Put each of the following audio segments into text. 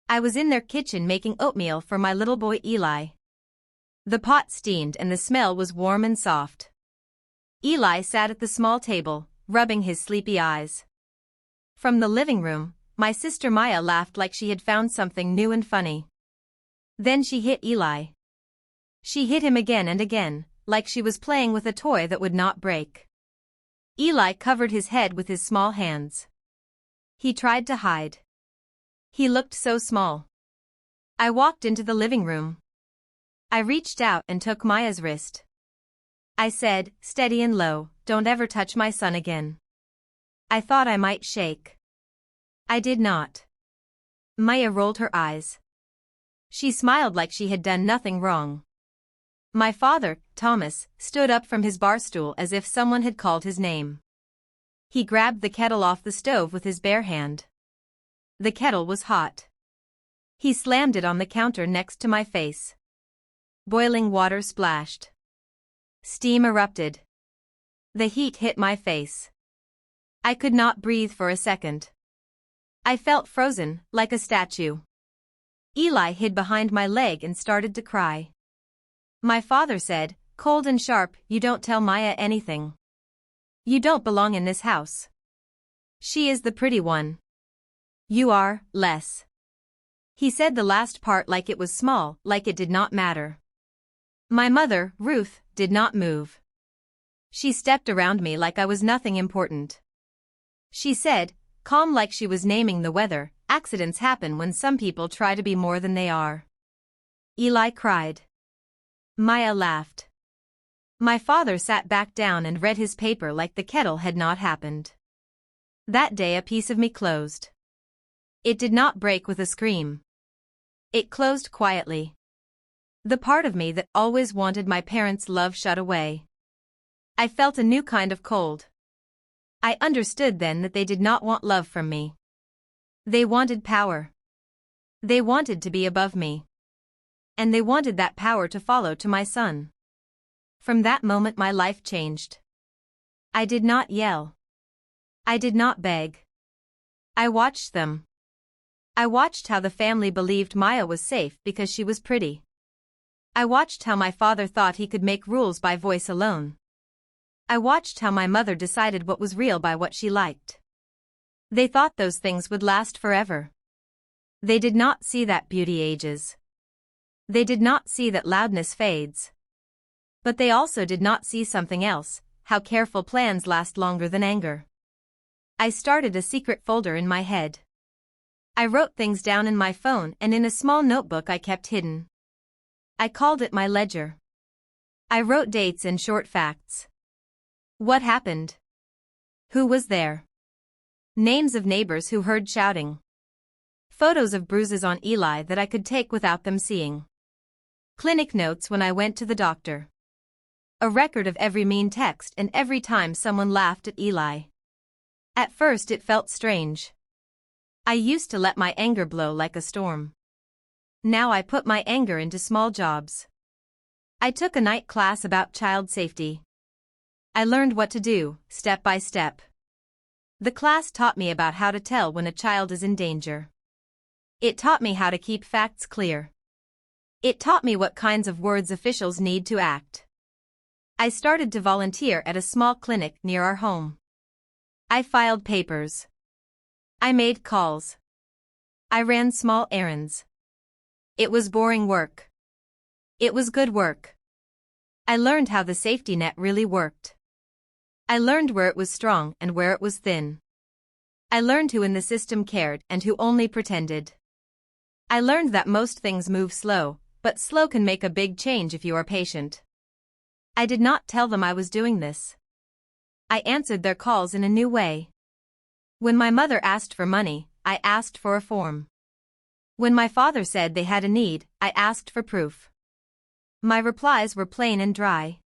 I was in their kitchen making oatmeal for my little boy Eli. The pot steamed and the smell was warm and soft. Eli sat at the small table, rubbing his sleepy eyes. From the living room, my sister Maya laughed like she had found something new and funny. Then she hit Eli. She hit him again and again, like she was playing with a toy that would not break. Eli covered his head with his small hands. He tried to hide. He looked so small. I walked into the living room. I reached out and took Maya's wrist. I said, steady and low, "Don't ever touch my son again." I thought I might shake. I did not. Maya rolled her eyes. She smiled like she had done nothing wrong. My father, Thomas, stood up from his bar stool as if someone had called his name. He grabbed the kettle off the stove with his bare hand. The kettle was hot. He slammed it on the counter next to my face. Boiling water splashed. Steam erupted. The heat hit my face. I could not breathe for a second. I felt frozen, like a statue. Eli hid behind my leg and started to cry. My father said, cold and sharp, "You don't tell Maya anything. You don't belong in this house. She is the pretty one. You are, less." He said the last part like it was small, like it did not matter. My mother, Ruth, did not move. She stepped around me like I was nothing important. She said, calm like she was naming the weather, "Accidents happen when some people try to be more than they are." Eli cried. Maya laughed. My father sat back down and read his paper like the kettle had not happened. That day a piece of me closed. It did not break with a scream. It closed quietly. The part of me that always wanted my parents' love shut away. I felt a new kind of cold. I understood then that they did not want love from me. They wanted power. They wanted to be above me. And they wanted that power to follow to my son. From that moment my life changed. I did not yell. I did not beg. I watched them. I watched how the family believed Maya was safe because she was pretty. I watched how my father thought he could make rules by voice alone. I watched how my mother decided what was real by what she liked. They thought those things would last forever. They did not see that beauty ages. They did not see that loudness fades. But they also did not see something else, how careful plans last longer than anger. I started a secret folder in my head. I wrote things down in my phone and in a small notebook I kept hidden. I called it my ledger. I wrote dates and short facts. What happened? Who was there? Names of neighbors who heard shouting. Photos of bruises on Eli that I could take without them seeing. Clinic notes when I went to the doctor. A record of every mean text and every time someone laughed at Eli. At first it felt strange. I used to let my anger blow like a storm. Now I put my anger into small jobs. I took a night class about child safety. I learned what to do, step by step. The class taught me about how to tell when a child is in danger. It taught me how to keep facts clear. It taught me what kinds of words officials need to act. I started to volunteer at a small clinic near our home. I filed papers. I made calls. I ran small errands. It was boring work. It was good work. I learned how the safety net really worked. I learned where it was strong and where it was thin. I learned who in the system cared and who only pretended. I learned that most things move slow, but slow can make a big change if you are patient. I did not tell them I was doing this. I answered their calls in a new way. When my mother asked for money, I asked for a form. When my father said they had a need, I asked for proof. My replies were plain and dry.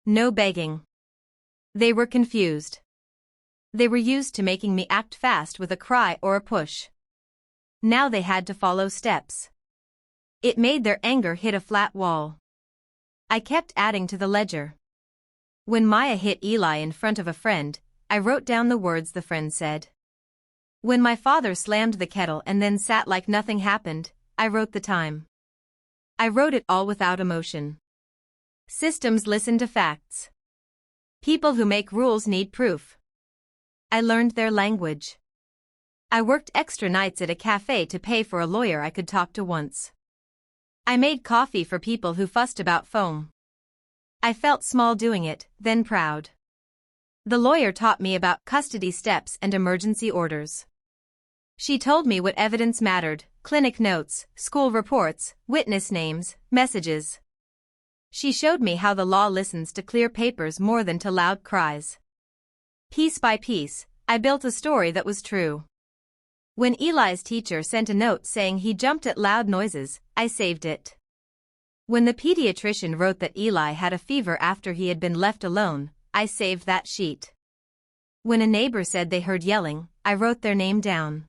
No begging. They were confused. They were used to making me act fast with a cry or a push. Now they had to follow steps. It made their anger hit a flat wall. I kept adding to the ledger. When Maya hit Eli in front of a friend, I wrote down the words the friend said. When my father slammed the kettle and then sat like nothing happened, I wrote the time. I wrote it all without emotion. Systems listen to facts. People who make rules need proof. I learned their language. I worked extra nights at a cafe to pay for a lawyer I could talk to once. I made coffee for people who fussed about foam. I felt small doing it, then proud. The lawyer taught me about custody steps and emergency orders. She told me what evidence mattered: clinic notes, school reports, witness names, messages. She showed me how the law listens to clear papers more than to loud cries. Piece by piece, I built a story that was true. When Eli's teacher sent a note saying he jumped at loud noises, I saved it. When the pediatrician wrote that Eli had a fever after he had been left alone, I saved that sheet. When a neighbor said they heard yelling, I wrote their name down.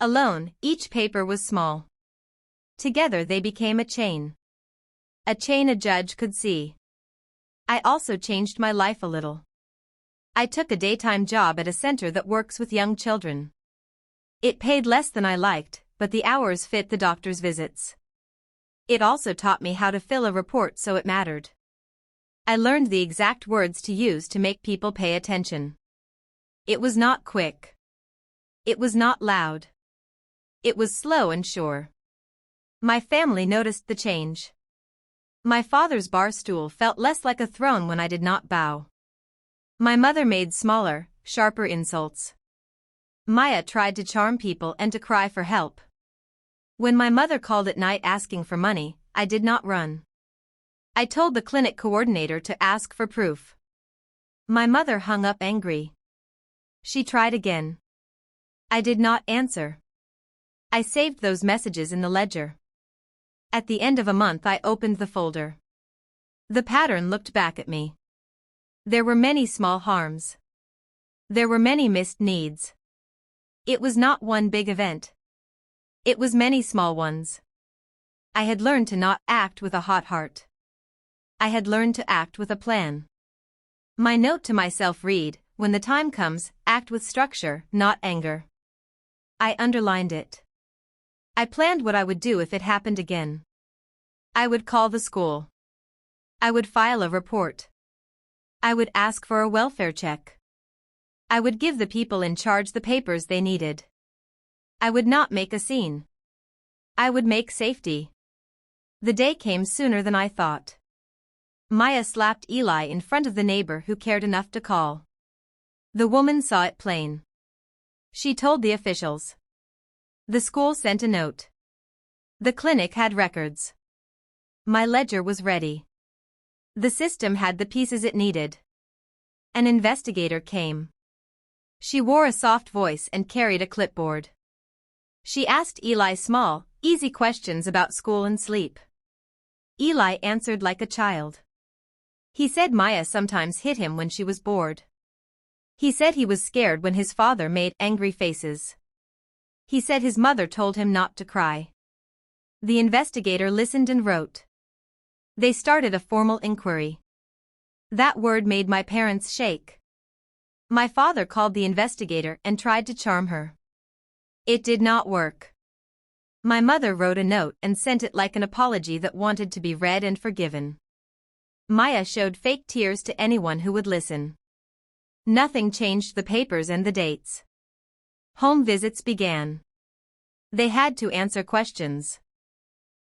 Alone, each paper was small. Together they became a chain. A chain a judge could see. I also changed my life a little. I took a daytime job at a center that works with young children. It paid less than I liked, but the hours fit the doctor's visits. It also taught me how to fill a report so it mattered. I learned the exact words to use to make people pay attention. It was not quick. It was not loud. It was slow and sure. My family noticed the change. My father's bar stool felt less like a throne when I did not bow. My mother made smaller, sharper insults. Maya tried to charm people and to cry for help. When my mother called at night asking for money, I did not run. I told the clinic coordinator to ask for proof. My mother hung up angry. She tried again. I did not answer. I saved those messages in the ledger. At the end of a month I opened the folder. The pattern looked back at me. There were many small harms. There were many missed needs. It was not one big event. It was many small ones. I had learned to not act with a hot heart. I had learned to act with a plan. My note to myself read, when the time comes, act with structure, not anger. I underlined it. I planned what I would do if it happened again. I would call the school. I would file a report. I would ask for a welfare check. I would give the people in charge the papers they needed. I would not make a scene. I would make safety. The day came sooner than I thought. Maya slapped Eli in front of the neighbor who cared enough to call. The woman saw it plain. She told the officials. The school sent a note. The clinic had records. My ledger was ready. The system had the pieces it needed. An investigator came. She wore a soft voice and carried a clipboard. She asked Eli small, easy questions about school and sleep. Eli answered like a child. He said Maya sometimes hit him when she was bored. He said he was scared when his father made angry faces. He said his mother told him not to cry. The investigator listened and wrote. They started a formal inquiry. That word made my parents shake. My father called the investigator and tried to charm her. It did not work. My mother wrote a note and sent it like an apology that wanted to be read and forgiven. Maya showed fake tears to anyone who would listen. Nothing changed the papers and the dates. Home visits began. They had to answer questions.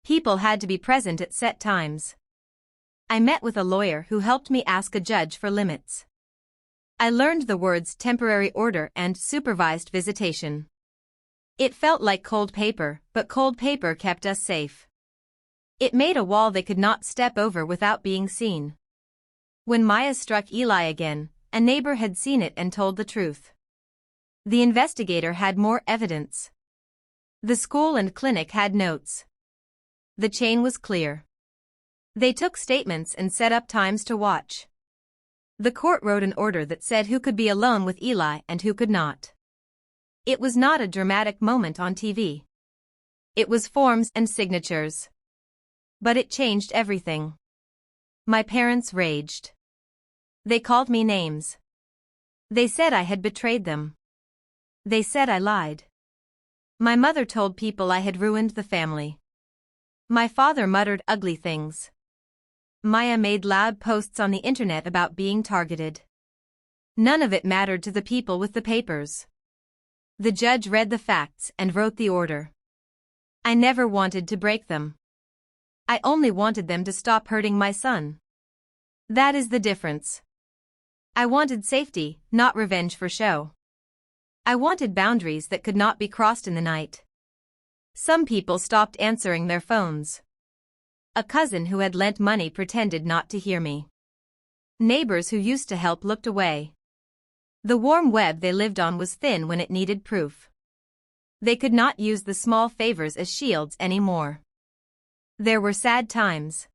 People had to be present at set times. I met with a lawyer who helped me ask a judge for limits. I learned the words temporary order and supervised visitation. It felt like cold paper, but cold paper kept us safe. It made a wall they could not step over without being seen. When Maya struck Eli again, a neighbor had seen it and told the truth. The investigator had more evidence. The school and clinic had notes. The chain was clear. They took statements and set up times to watch. The court wrote an order that said who could be alone with Eli and who could not. It was not a dramatic moment on TV. It was forms and signatures. But it changed everything. My parents raged. They called me names. They said I had betrayed them. They said I lied. My mother told people I had ruined the family. My father muttered ugly things. Maya made loud posts on the internet about being targeted. None of it mattered to the people with the papers. The judge read the facts and wrote the order. I never wanted to break them. I only wanted them to stop hurting my son. That is the difference. I wanted safety, not revenge for show. I wanted boundaries that could not be crossed in the night. Some people stopped answering their phones. A cousin who had lent money pretended not to hear me. Neighbors who used to help looked away. The warm web they lived on was thin when it needed proof. They could not use the small favors as shields anymore. There were sad times.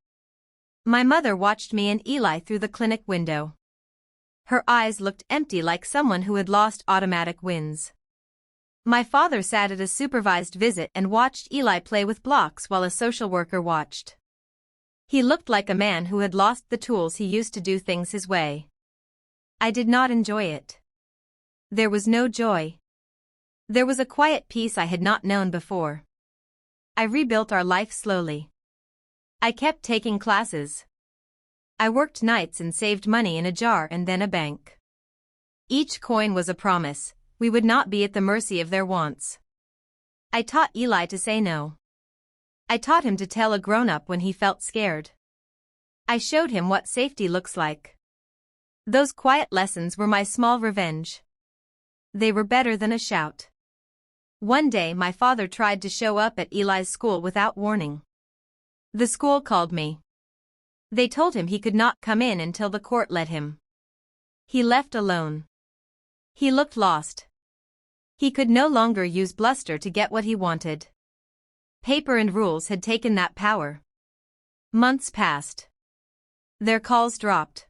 My mother watched me and Eli through the clinic window. Her eyes looked empty like someone who had lost automatic wins. My father sat at a supervised visit and watched Eli play with blocks while a social worker watched. He looked like a man who had lost the tools he used to do things his way. I did not enjoy it. There was no joy. There was a quiet peace I had not known before. I rebuilt our life slowly. I kept taking classes. I worked nights and saved money in a jar and then a bank. Each coin was a promise, we would not be at the mercy of their wants. I taught Eli to say no. I taught him to tell a grown-up when he felt scared. I showed him what safety looks like. Those quiet lessons were my small revenge. They were better than a shout. One day my father tried to show up at Eli's school without warning. The school called me. They told him he could not come in until the court let him. He left alone. He looked lost. He could no longer use bluster to get what he wanted. Paper and rules had taken that power. Months passed. Their calls dropped.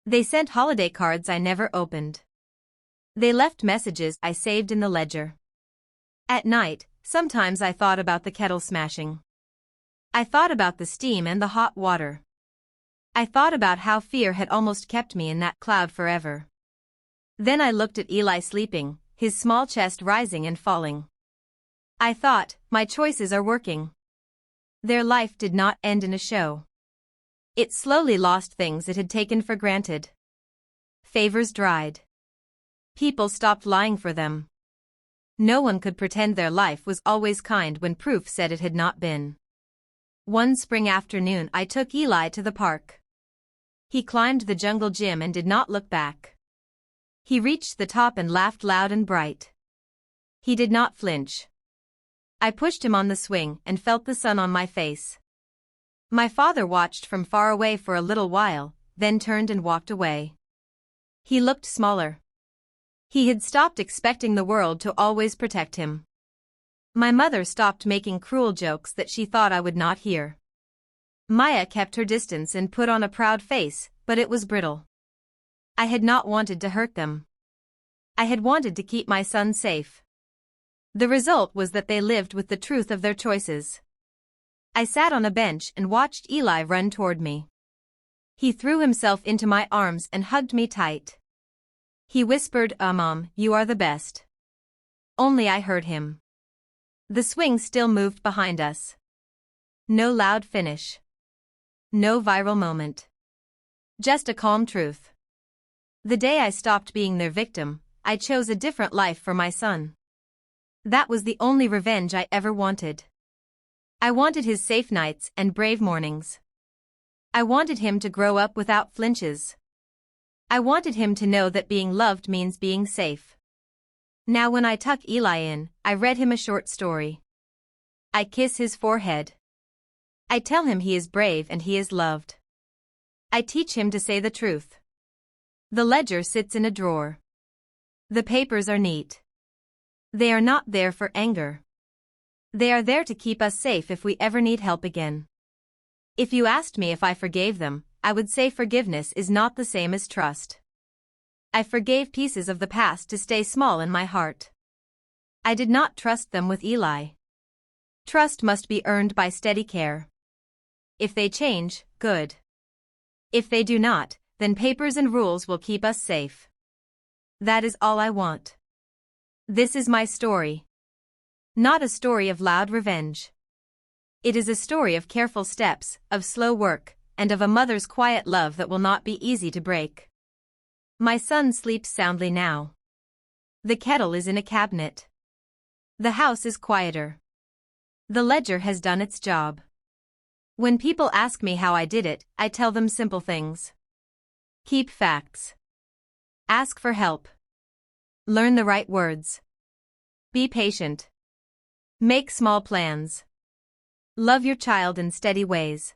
They sent holiday cards I never opened. They left messages I saved in the ledger. At night, sometimes I thought about the kettle smashing. I thought about the steam and the hot water. I thought about how fear had almost kept me in that cloud forever. Then I looked at Eli sleeping, his small chest rising and falling. I thought, my choices are working. Their life did not end in a show. It slowly lost things it had taken for granted. Favors dried. People stopped lying for them. No one could pretend their life was always kind when proof said it had not been. One spring afternoon I took Eli to the park. He climbed the jungle gym and did not look back. He reached the top and laughed loud and bright. He did not flinch. I pushed him on the swing and felt the sun on my face. My father watched from far away for a little while, then turned and walked away. He looked smaller. He had stopped expecting the world to always protect him. My mother stopped making cruel jokes that she thought I would not hear. Maya kept her distance and put on a proud face, but it was brittle. I had not wanted to hurt them. I had wanted to keep my son safe. The result was that they lived with the truth of their choices. I sat on a bench and watched Eli run toward me. He threw himself into my arms and hugged me tight. He whispered, Mom, you are the best." Only I heard him. The swing still moved behind us. No loud finish. No viral moment. Just a calm truth. The day I stopped being their victim, I chose a different life for my son. That was the only revenge I ever wanted. I wanted his safe nights and brave mornings. I wanted him to grow up without flinches. I wanted him to know that being loved means being safe. Now when I tuck Eli in, I read him a short story. I kiss his forehead. I tell him he is brave and he is loved. I teach him to say the truth. The ledger sits in a drawer. The papers are neat. They are not there for anger. They are there to keep us safe if we ever need help again. If you asked me if I forgave them, I would say forgiveness is not the same as trust. I forgave pieces of the past to stay small in my heart. I did not trust them with Eli. Trust must be earned by steady care. If they change, good. If they do not, then papers and rules will keep us safe. That is all I want. This is my story. Not a story of loud revenge. It is a story of careful steps, of slow work, and of a mother's quiet love that will not be easy to break. My son sleeps soundly now. The kettle is in a cabinet. The house is quieter. The ledger has done its job. When people ask me how I did it, I tell them simple things. Keep facts. Ask for help. Learn the right words. Be patient. Make small plans. Love your child in steady ways.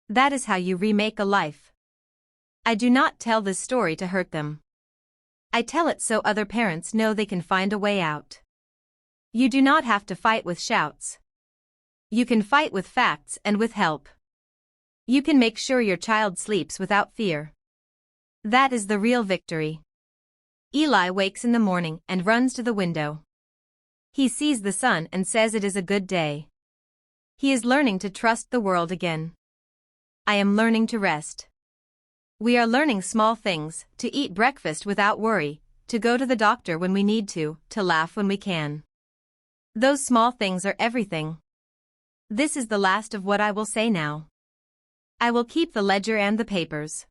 That is how you remake a life. I do not tell this story to hurt them. I tell it so other parents know they can find a way out. You do not have to fight with shouts. You can fight with facts and with help. You can make sure your child sleeps without fear. That is the real victory. Eli wakes in the morning and runs to the window. He sees the sun and says it is a good day. He is learning to trust the world again. I am learning to rest. We are learning small things, to eat breakfast without worry, to go to the doctor when we need to laugh when we can. Those small things are everything. This is the last of what I will say now. I will keep the ledger and the papers.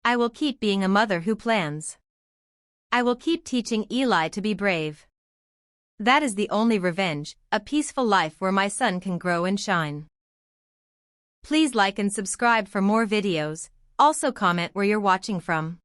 I will keep being a mother who plans. I will keep teaching Eli to be brave. That is the only revenge, a peaceful life where my son can grow and shine. Please like and subscribe for more videos, also comment where you're watching from.